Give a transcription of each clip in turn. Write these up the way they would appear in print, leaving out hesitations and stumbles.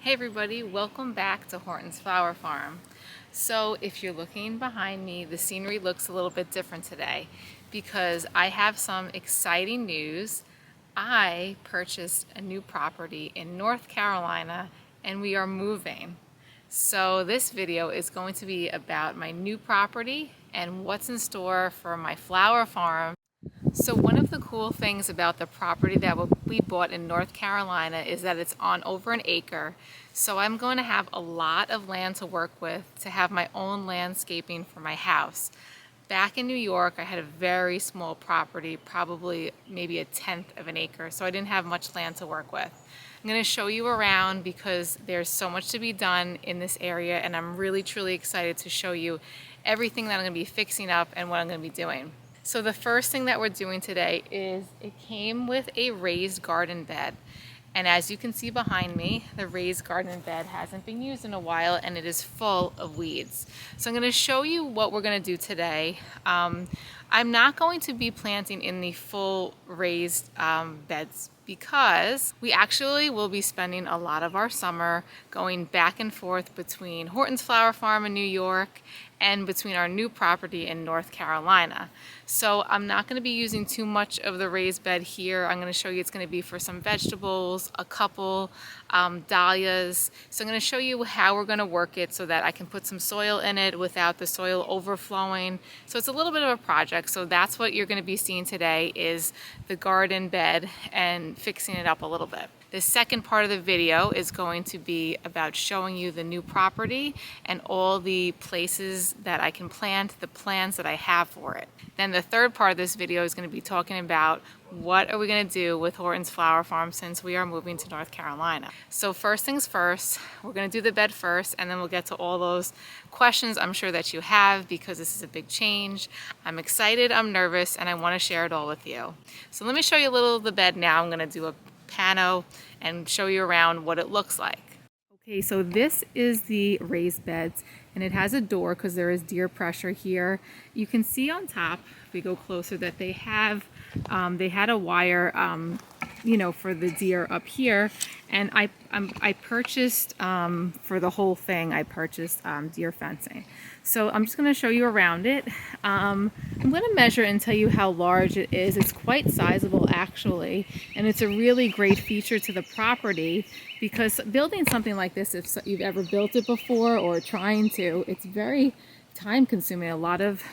Hey everybody, welcome back to Hortons Flower Farm. So if you're looking behind me, the scenery looks a little bit different today because I have some exciting news. I purchased a new property in North Carolina and we are moving. So this video is going to be about my new property and what's in store for my flower farm. So one of the cool things about the property that we bought in North Carolina is that it's on over an acre. So I'm going to have a lot of land to work with to have my own landscaping for my house. Back in New York, I had a very small property, probably maybe 1/10 of an acre, so I didn't have much land to work with. I'm going to show you around because there's so much to be done in this area, and I'm really truly excited to show you everything that I'm going to be fixing up and what I'm going to be doing. So the first thing that we're doing today is it came with a raised garden bed. And as you can see behind me, the raised garden bed hasn't been used in a while and it is full of weeds. So I'm going to show you what we're going to do today. I'm not going to be planting in the full raised beds because we actually will be spending a lot of our summer going back and forth between Hortons Flower Farm in New York and between our new property in North Carolina. So I'm not going to be using too much of the raised bed here. I'm going to show you it's going to be for some vegetables, a couple dahlias. So I'm going to show you how we're going to work it so that I can put some soil in it without the soil overflowing. So it's a little bit of a project. So that's what you're going to be seeing today is the garden bed and fixing it up a little bit. The second part of the video is going to be about showing you the new property and all the places that I can plant, the plans that I have for it. Then the third part of this video is going to be talking about what are we going to do with Hortons Flower Farm since we are moving to North Carolina. So first things first, we're going to do the bed first and then we'll get to all those questions I'm sure that you have because this is a big change. I'm excited, I'm nervous, and I want to share it all with you. So let me show you a little of the bed now. I'm going to do a pano and show you around what it looks like. Okay, so this is the raised beds and it has a door because there is deer pressure here. You can see on top, if we go closer, that they had a wire, for the deer up here, and I purchased for the whole thing. I purchased deer fencing. So I'm just going to show you around it. I'm going to measure and tell you how large it is. It's quite sizable actually, and it's a really great feature to the property because building something like this, if you've ever built it before or trying to, it's very time consuming, a lot of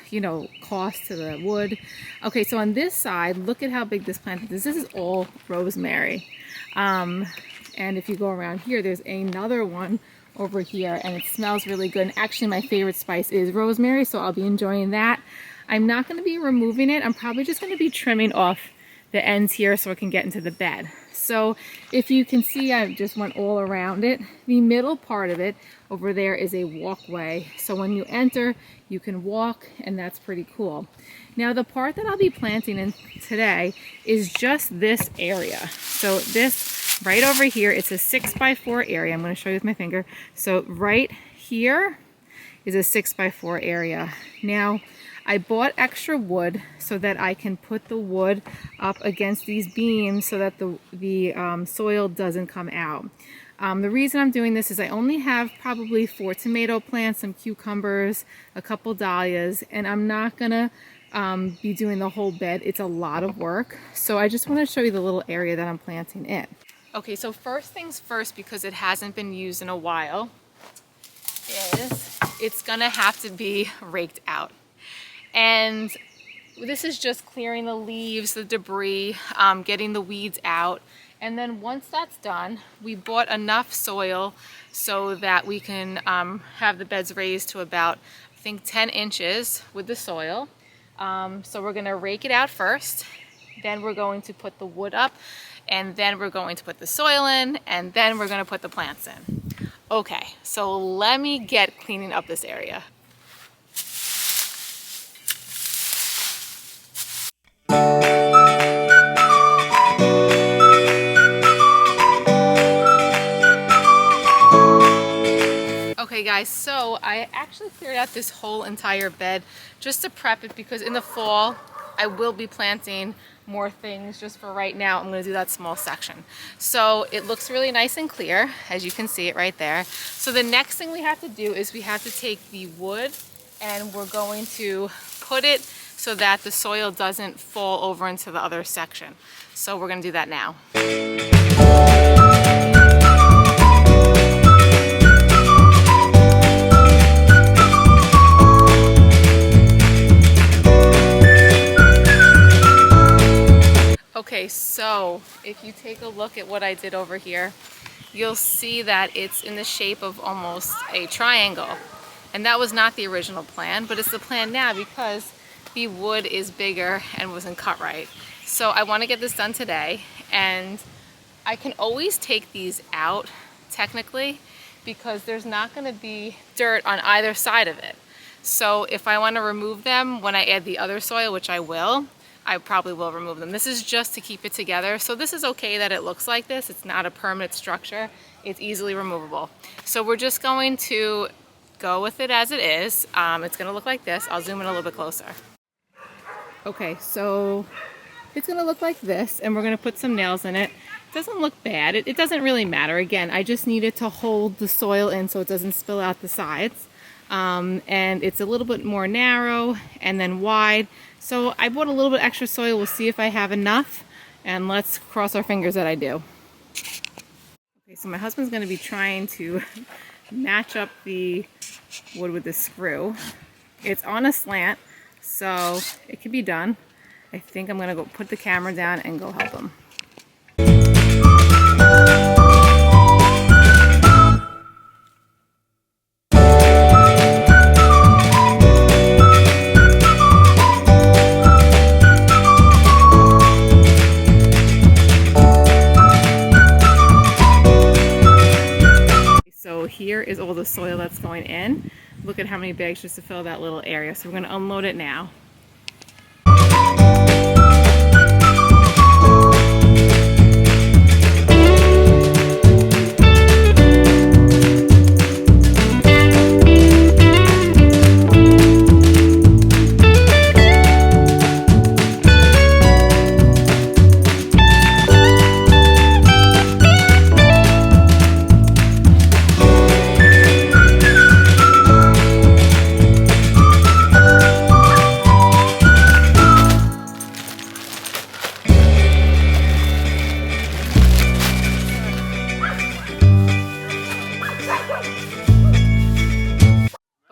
cost to the wood. Okay, so on this side, look at how big this plant is. This is all rosemary, and if you go around here, there's another one over here and it smells really good. And actually my favorite spice is rosemary, so I'll be enjoying that. I'm not going to be removing it. I'm probably just going to be trimming off the ends here so it can get into the bed. So if you can see, I just went all around it. The middle part of it over there is a walkway. So when you enter, you can walk, and that's pretty cool. Now the part that I'll be planting in today is just this area. So this right over here, it's a 6x4 area. I'm going to show you with my finger. So right here is a 6x4 area. Now I bought extra wood so that I can put the wood up against these beams so that the soil doesn't come out. The reason I'm doing this is I only have probably 4 tomato plants, some cucumbers, a couple dahlias, and I'm not gonna be doing the whole bed. It's a lot of work. So I just want to show you the little area that I'm planting in. Okay, so first things first, because it hasn't been used in a while, is it's gonna have to be raked out. And this is just clearing the leaves, the debris, getting the weeds out. And then once that's done, we bought enough soil so that we can have the beds raised to about, I think, 10 inches with the soil. So we're going to rake it out first. Then we're going to put the wood up. And then we're going to put the soil in. And then we're going to put the plants in. Okay, so let me get cleaning up this area. Okay guys, so I actually cleared out this whole entire bed just to prep it because in the fall I will be planting more things. Just for right now, I'm going to do that small section. So it looks really nice and clear, as you can see it right there. So the next thing we have to do is we have to take the wood and we're going to put it so that the soil doesn't fall over into the other section. So we're going to do that now. Okay, so if you take a look at what I did over here, you'll see that it's in the shape of almost a triangle. And that was not the original plan, but it's the plan now because the wood is bigger and wasn't cut right. So I want to get this done today, and I can always take these out technically because there's not going to be dirt on either side of it. So if I want to remove them when I add the other soil, which I will, I probably will remove them. This is just to keep it together. So this is okay that it looks like this. It's not a permanent structure. It's easily removable. So we're just going to go with it as it is. It's going to look like this. I'll zoom in a little bit closer. Okay, so it's going to look like this, and we're going to put some nails in it. It doesn't look bad. It doesn't really matter. Again, I just need it to hold the soil in so it doesn't spill out the sides. And it's a little bit more narrow and then wide. So I bought a little bit extra soil. We'll see if I have enough, and let's cross our fingers that I do. Okay, so my husband's going to be trying to match up the wood with the screw. It's on a slant, so it can be done. I think I'm going to go put the camera down and go help him. So here is all the soil that's going in. Look at how many bags just to fill that little area. So we're going to unload it now.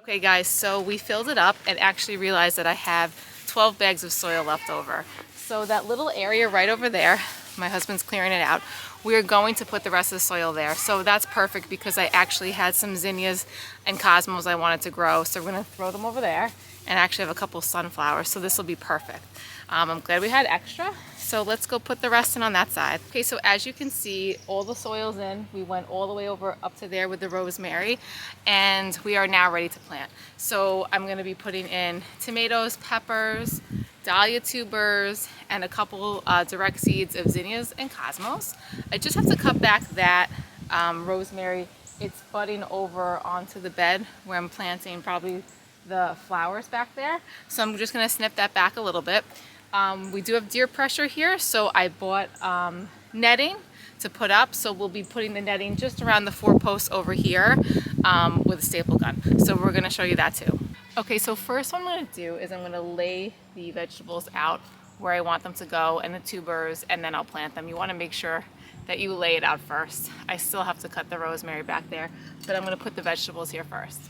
Okay guys, so we filled it up and actually realized that I have 12 bags of soil left over. So that little area right over there, my husband's clearing it out, we're going to put the rest of the soil there. So that's perfect because I actually had some zinnias and cosmos I wanted to grow. So we're going to throw them over there, and I actually have a couple sunflowers, so this will be perfect. I'm glad we had extra. So let's go put the rest in on that side. Okay, so as you can see, all the soil's in. We went all the way over up to there with the rosemary, and we are now ready to plant. So I'm gonna be putting in tomatoes, peppers, dahlia tubers, and a couple direct seeds of zinnias and cosmos. I just have to cut back that rosemary. It's budding over onto the bed where I'm planting probably the flowers back there. So I'm just gonna snip that back a little bit. We do have deer pressure here, so I bought netting to put up. So we'll be putting the netting just around the 4 posts over here with a staple gun. So we're gonna show you that too. Okay, so first what I'm gonna do is I'm gonna lay the vegetables out where I want them to go and the tubers, and then I'll plant them. You wanna make sure that you lay it out first. I still have to cut the rosemary back there, but I'm gonna put the vegetables here first.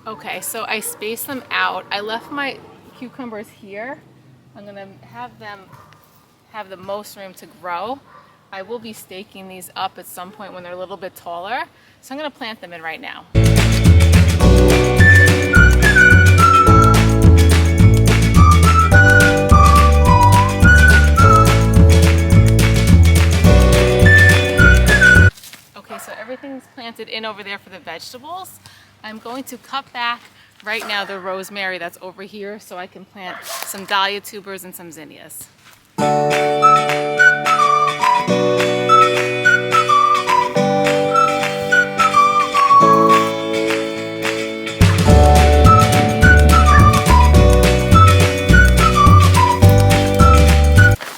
Okay, so I spaced them out. I left my cucumbers here. I'm gonna have them have the most room to grow. I will be staking these up at some point when they're a little bit taller. So I'm gonna plant them in right now. Okay, so everything's planted in over there for the vegetables. I'm going to cut back right now the rosemary that's over here so I can plant some dahlia tubers and some zinnias.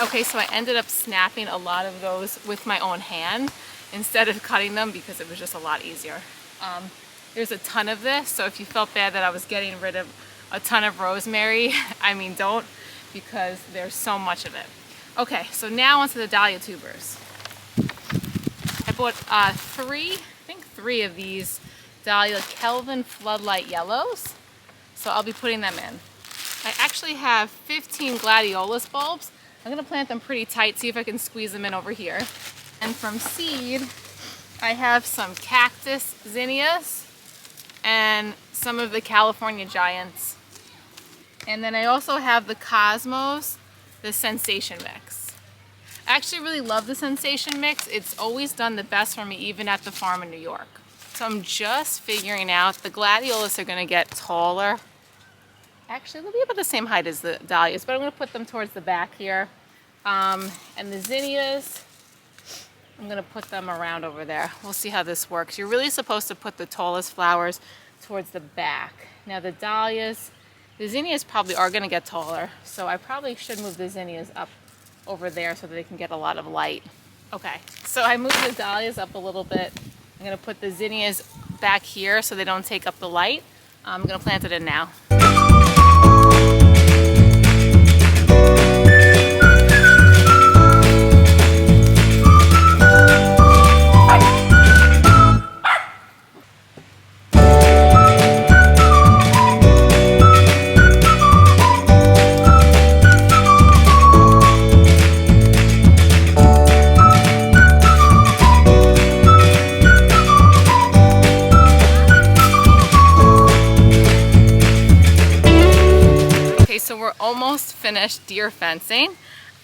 Okay, so I ended up snapping a lot of those with my own hand instead of cutting them because it was just a lot easier. There's a ton of this, so if you felt bad that I was getting rid of a ton of rosemary, I mean don't, because there's so much of it. Okay, so now onto the dahlia tubers. I bought three of these dahlia Kelvin Floodlight Yellows, so I'll be putting them in. I actually have 15 gladiolus bulbs. I'm gonna plant them pretty tight, see if I can squeeze them in over here. And from seed, I have some cactus zinnias and some of the California Giants. And then I also have the Cosmos, the Sensation Mix. I actually really love the Sensation Mix. It's always done the best for me, even at the farm in New York. So I'm just figuring out, the gladiolus are gonna get taller. Actually, they'll be about the same height as the dahlias, but I'm going to put them towards the back here. And the zinnias, I'm going to put them around over there. We'll see how this works. You're really supposed to put the tallest flowers towards the back. Now the dahlias, the zinnias probably are going to get taller, so I probably should move the zinnias up over there so that they can get a lot of light. Okay, so I moved the dahlias up a little bit. I'm going to put the zinnias back here so they don't take up the light. I'm going to plant it in now. So we're almost finished deer fencing.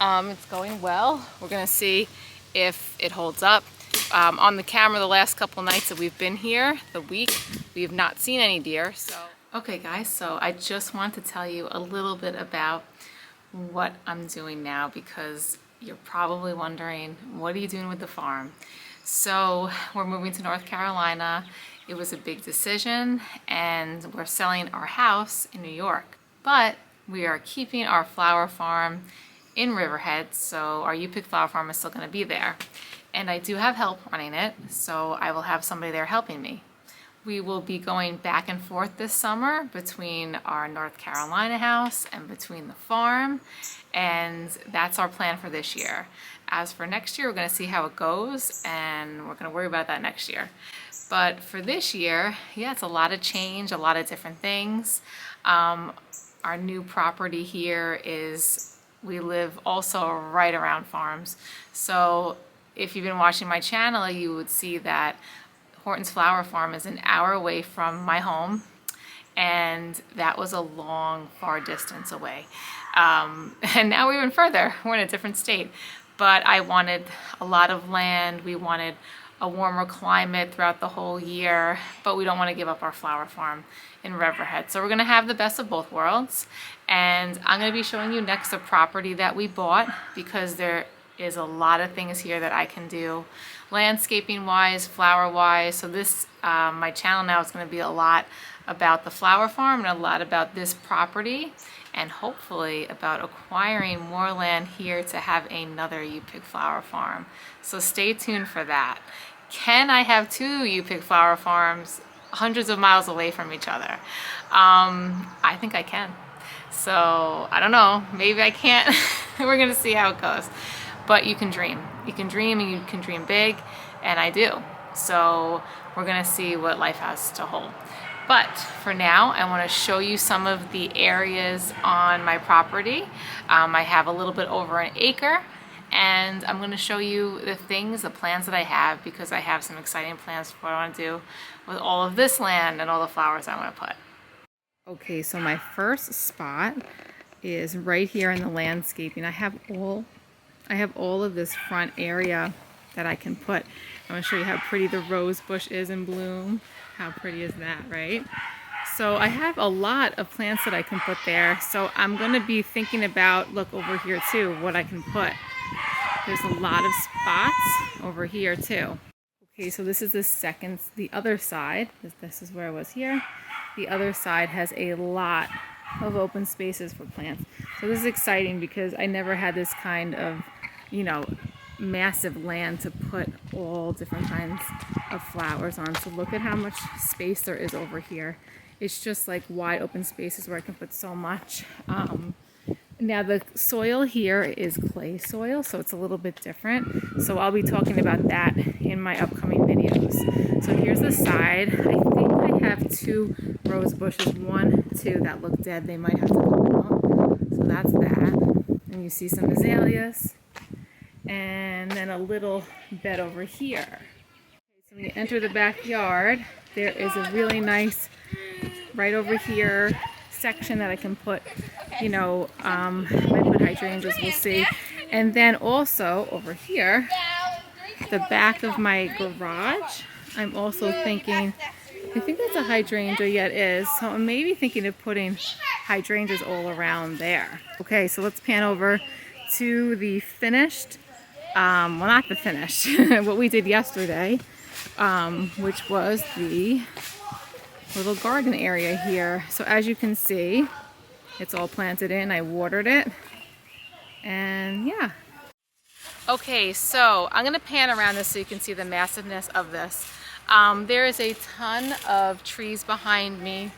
It's going well. We're gonna see if it holds up. On the camera the last couple nights that we've been here, the week, we have not seen any deer. So okay guys, so I just want to tell you a little bit about what I'm doing now, because you're probably wondering, what are you doing with the farm? So we're moving to North Carolina. It was a big decision, and we're selling our house in New York. But we are keeping our flower farm in Riverhead, so our U-Pick Flower Farm is still going to be there. And I do have help running it, so I will have somebody there helping me. We will be going back and forth this summer between our North Carolina house and between the farm, and that's our plan for this year. As for next year, we're going to see how it goes, and we're going to worry about that next year. But for this year, yeah, it's a lot of change, a lot of different things. Our new property here is, we live also right around farms. So if you've been watching my channel, you would see that Hortons Flower Farm is an hour away from my home, and that was a long, far distance away. And now we're even further. We're in a different state. But I wanted a lot of land. We wanted a warmer climate throughout the whole year, but we don't want to give up our flower farm in Riverhead. So we're going to have the best of both worlds, and I'm going to be showing you next a property that we bought, because there is a lot of things here that I can do landscaping wise, flower wise. So this my channel now is going to be a lot about the flower farm and a lot about this property, and hopefully about acquiring more land here to have another U-Pick Flower Farm. So stay tuned for that. Can I have two U-Pick Flower Farms hundreds of miles away from each other? I think I can. So I don't know, maybe I can't. We're gonna see how it goes. But you can dream. You can dream, and you can dream big, and I do. So we're gonna see what life has to hold. But for now, I want to show you some of the areas on my property. I have a little bit over an acre, and I'm going to show you the things, the plans that I have, because I have some exciting plans for what I want to do with all of this land and all the flowers I want to put. Okay, so my first spot is right here in the landscaping. I have all of this front area that I can put. I'm going to show you how pretty the rose bush is in bloom. How pretty is that, right? So I have a lot of plants that I can put there. So I'm going to be thinking about, look over here too, what I can put. There's a lot of spots over here too. Okay, so this is the other side. This is where I was here. The other side has a lot of open spaces for plants. So this is exciting because I never had this kind of, massive land to put all different kinds of flowers on. So look at how much space there is over here. It's just like wide open spaces where I can put so much. Now the soil here is clay soil, so it's a little bit different. So I'll be talking about that in my upcoming videos. So here's the side. I think I have 2 rose bushes, 1, 2 that look dead. They might have to go out. So that's that. And you see some azaleas. And then a little bed over here. So when you enter the backyard, there is a really nice, right over here, section that I can put, I might put hydrangeas, we'll see. And then also over here, the back of my garage, I'm also thinking, I think that's a hydrangea, yeah it is. So I'm maybe thinking of putting hydrangeas all around there. Okay, so let's pan over to the finished, well not the finished, what we did yesterday, which was the little garden area here. So as you can see, it's all planted in. I watered it, and yeah. Okay, so I'm gonna pan around this so you can see the massiveness of this. There is a ton of trees behind me,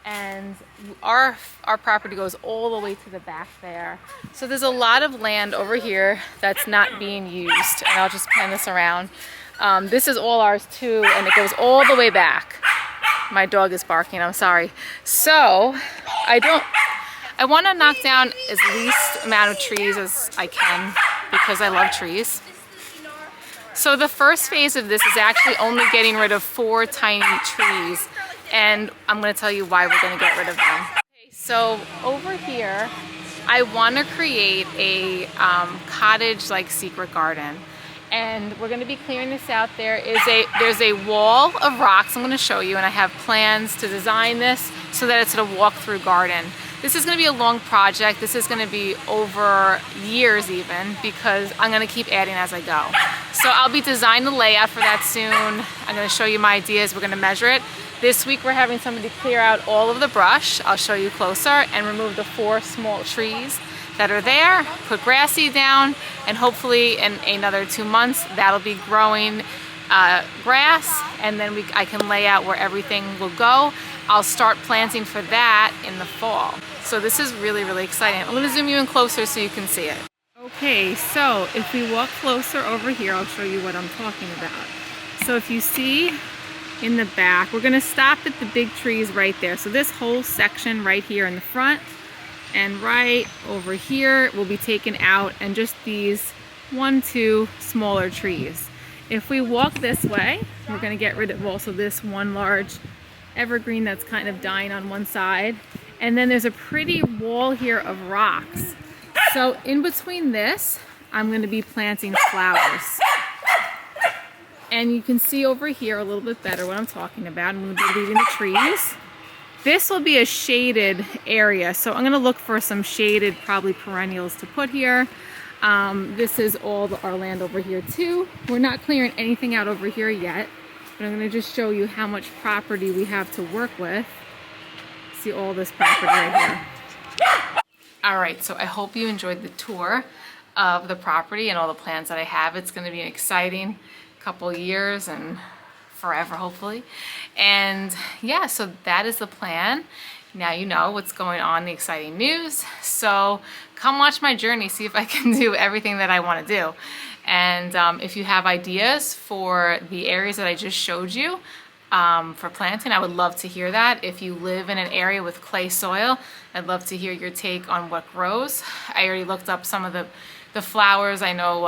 and our property goes all the way to the back there. So there's a lot of land over here that's not being used, and I'll just pan this around. This is all ours too, and it goes all the way back. My dog is barking, I'm sorry. So I want to knock down as least amount of trees as I can because I love trees. So the first phase of this is actually only getting rid of 4 tiny trees, and I'm going to tell you why we're going to get rid of them. Okay, so over here, I want to create a cottage-like secret garden. And we're going to be clearing this out. There's a wall of rocks I'm going to show you, and I have plans to design this so that it's a walk-through garden. This is going to be a long project. This is going to be over years even, because I'm going to keep adding as I go. So I'll be designing the layout for that soon. I'm going to show you my ideas. We're going to measure it. This week we're having somebody clear out all of the brush. I'll show you closer, and remove the 4 small trees that are there, put grass seed down, and hopefully in another 2 months that'll be growing grass, and then I can lay out where everything will go. I'll start planting for that in the fall. So this is really, really exciting. I'm gonna zoom you in closer so you can see it. Okay, so if we walk closer over here, I'll show you what I'm talking about. So if you see in the back, we're gonna stop at the big trees right there. So this whole section right here in the front, and right over here will be taken out, and just these 1, 2 smaller trees. If we walk this way, we're going to get rid of also this one large evergreen that's kind of dying on one side. And then there's a pretty wall here of rocks. So in between this, I'm going to be planting flowers. And you can see over here a little bit better what I'm talking about. I'm going to be leaving the trees. This will be a shaded area, so I'm going to look for some shaded, probably perennials to put here. This is all our land over here too. We're not clearing anything out over here yet, but I'm going to just show you how much property we have to work with. See all this property right here. All right, so I hope you enjoyed the tour of the property and all the plans that I have. It's going to be an exciting couple years and forever, hopefully. And yeah, so that is the plan. Now you know what's going on, the exciting news. So come watch my journey, see if I can do everything that I want to do. And if you have ideas for the areas that I just showed you for planting, I would love to hear that. If you live in an area with clay soil, I'd love to hear your take on what grows. I already looked up some of the flowers. I know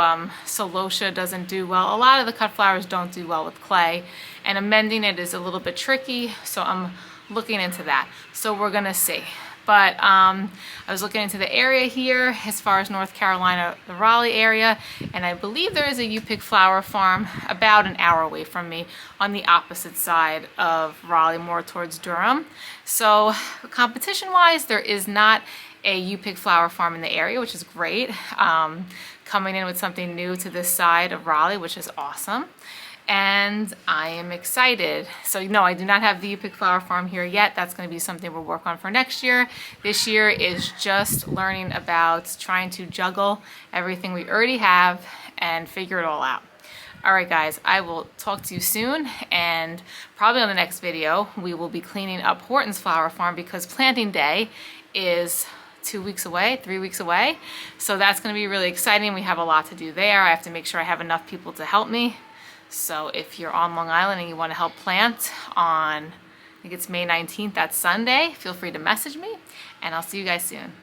celosia doesn't do well. A lot of the cut flowers don't do well with clay, and amending it is a little bit tricky, so I'm looking into that. So we're gonna see. But I was looking into the area here as far as North Carolina, the Raleigh area, and I believe there is a You Pick Flower Farm about an hour away from me on the opposite side of Raleigh, more towards Durham. So competition-wise, there is not a You Pick Flower Farm in the area, which is great. Coming in with something new to this side of Raleigh, which is awesome. And I am excited. So no, I do not have the You Pick Flower Farm here yet. That's going to be something we'll work on for next year. This year is just learning about trying to juggle everything we already have and figure it all out. All right, guys, I will talk to you soon, and probably on the next video, we will be cleaning up Hortons Flower Farm because planting day is 2 weeks away, 3 weeks away. So that's going to be really exciting. We have a lot to do there. I have to make sure I have enough people to help me. So if you're on Long Island and you want to help plant on, I think it's May 19th, that's Sunday, feel free to message me, and I'll see you guys soon.